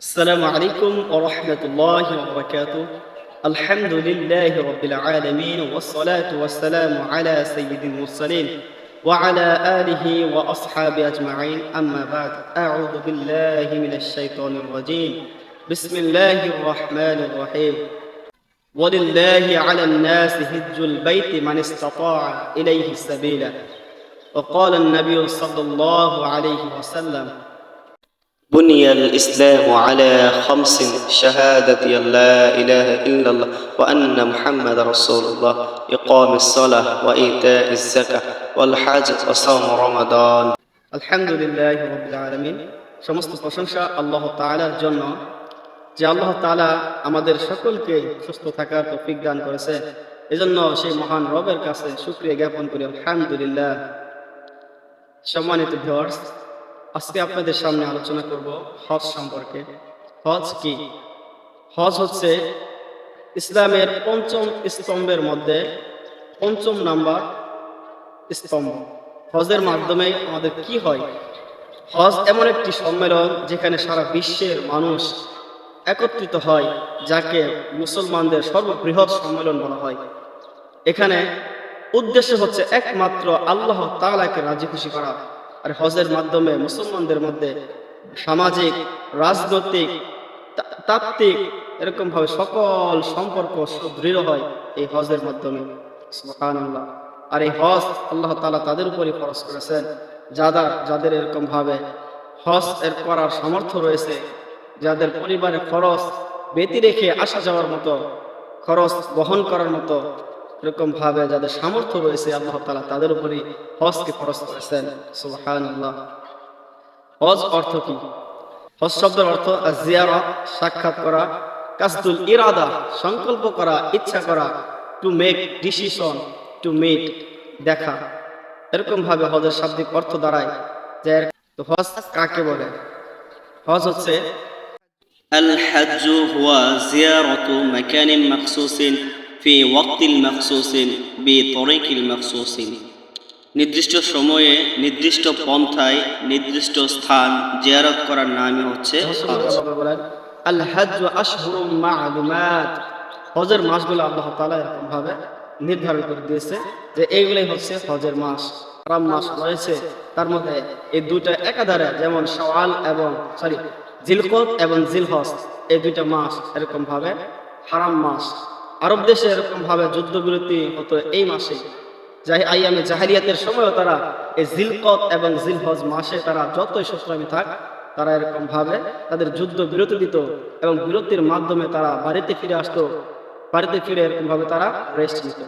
السلام عليكم ورحمة الله وبركاته. الحمد لله رب العالمين والصلاة والسلام على سيد المرسلين وعلى آله وأصحابه أجمعين. أما بعد، أعوذ بالله من الشيطان الرجيم. بسم الله الرحمن الرحيم. ولله على الناس حج البيت من استطاع إليه سبيلا. وقال النبي صلى الله عليه وسلم: بني الإسلام على خمس: شهادة أن لا إله إلا الله وأن محمد رسول الله، إقام الصلاة وإيتاء الزكاة والحج وصوم رمضان. আলহামদুলিল্লাহি রাব্বিল আলামিন। সমস্ত প্রশংসা আল্লাহ তাআলার জন্য, যে আল্লাহ তাআলা আমাদের সকলকে সুস্থ থাকার তৌফিক দান করেছে। এজন্য সেই মহান রবের কাছে শুকরিয়া জ্ঞাপন করি আলহামদুলিল্লাহ। সম্মানিত ভিউয়ার্স, আজকে আপনাদের সামনে আলোচনা করব হজ সম্পর্কে। হজ কি? হজ হচ্ছে ইসলামের পঞ্চম স্তম্ভের মধ্যে পঞ্চম নাম্বার স্তম্ভ। হজের মাধ্যমে আমাদের কি হয়? হজ এমন একটি সম্মেলন যেখানে সারা বিশ্বের মানুষ একত্রিত হয়, যাকে মুসলমানদের সর্ববৃহৎ সম্মেলন বলা হয়। এখানে উদ্দেশ্য হচ্ছে একমাত্র আল্লাহ তাআলাকে রাজি খুশি করা। আর হজের মাধ্যমে মুসলমানদের মধ্যে সামাজিক, রাজনৈতিক, তাত্ত্বিক এরকম ভাবে সকল সম্পর্ক সুদৃঢ় হয় এই হজের মাধ্যমে। সুবহানাল্লাহ। আর এই হজ আল্লাহ তাআলা তাদের উপরই ফরজ করেছেন, যাদের এরকম ভাবে হজ এর করার সামর্থ্য রয়েছে, যাদের পরিবারে খরচ ব্যতি রেখে আসা যাওয়ার মতো, খরচ বহন করার মতো এরকম ভাবে যাদের সামর্থ্য রয়েছে, আল্লাহ তাআলা তাদের উপরই হজকে ফরজ করেছেন। সুবহানাল্লাহ। হজ অর্থ কি? হজ শব্দের অর্থ জিয়ারত, সাক্ষাৎ করা, কাসদুল ইরাদা, সংকল্প করা, ইচ্ছা করা, to make decision, to meet, দেখা। এরকম ভাবে হজের শাব্দিক অর্থ দাঁড়ায় যে তো হজ কাকে বলে? হজ হচ্ছে الحج هو زيارة مكان مخصوص في وقت مخصوص بطريق مخصوص। নির্দিষ্ট সময়ে, নির্দিষ্ট পন্থায়, নির্দিষ্ট স্থান জিয়ারত করার নামই হচ্ছে হজ। আল হজ্জ আশহুরুম মা'লুমাত। হজের মাসগুলো আল্লাহ তাআলা এরকম ভাবে নির্ধারণ করে দিয়েছে যে এইগুলাই হচ্ছে হজের মাস। হারাম মাস রয়েছে, তার মধ্যে এই দুইটা একাধারে, যেমন শাওয়াল এবং জিলকদ এবং জিলহজ, এই দুইটা মাস এরকম ভাবে হারাম মাস। আরব দেশে এরকম ভাবে যুদ্ধবিরতি হতো এই মাসে। আইয়ামে জাহেলিয়াতের সময়ও তারা এই জিলকদ এবং জিলহজ মাসে তারা যতই শত্রুমি থাক, তারা এরকম ভাবে তাদের যুদ্ধ বিরতি দিত এবং বিরতির মাধ্যমে তারা বাড়িতে ফিরে আসতো। বাড়িতে ফিরে এরকম ভাবে তারা রেস্ট নিত।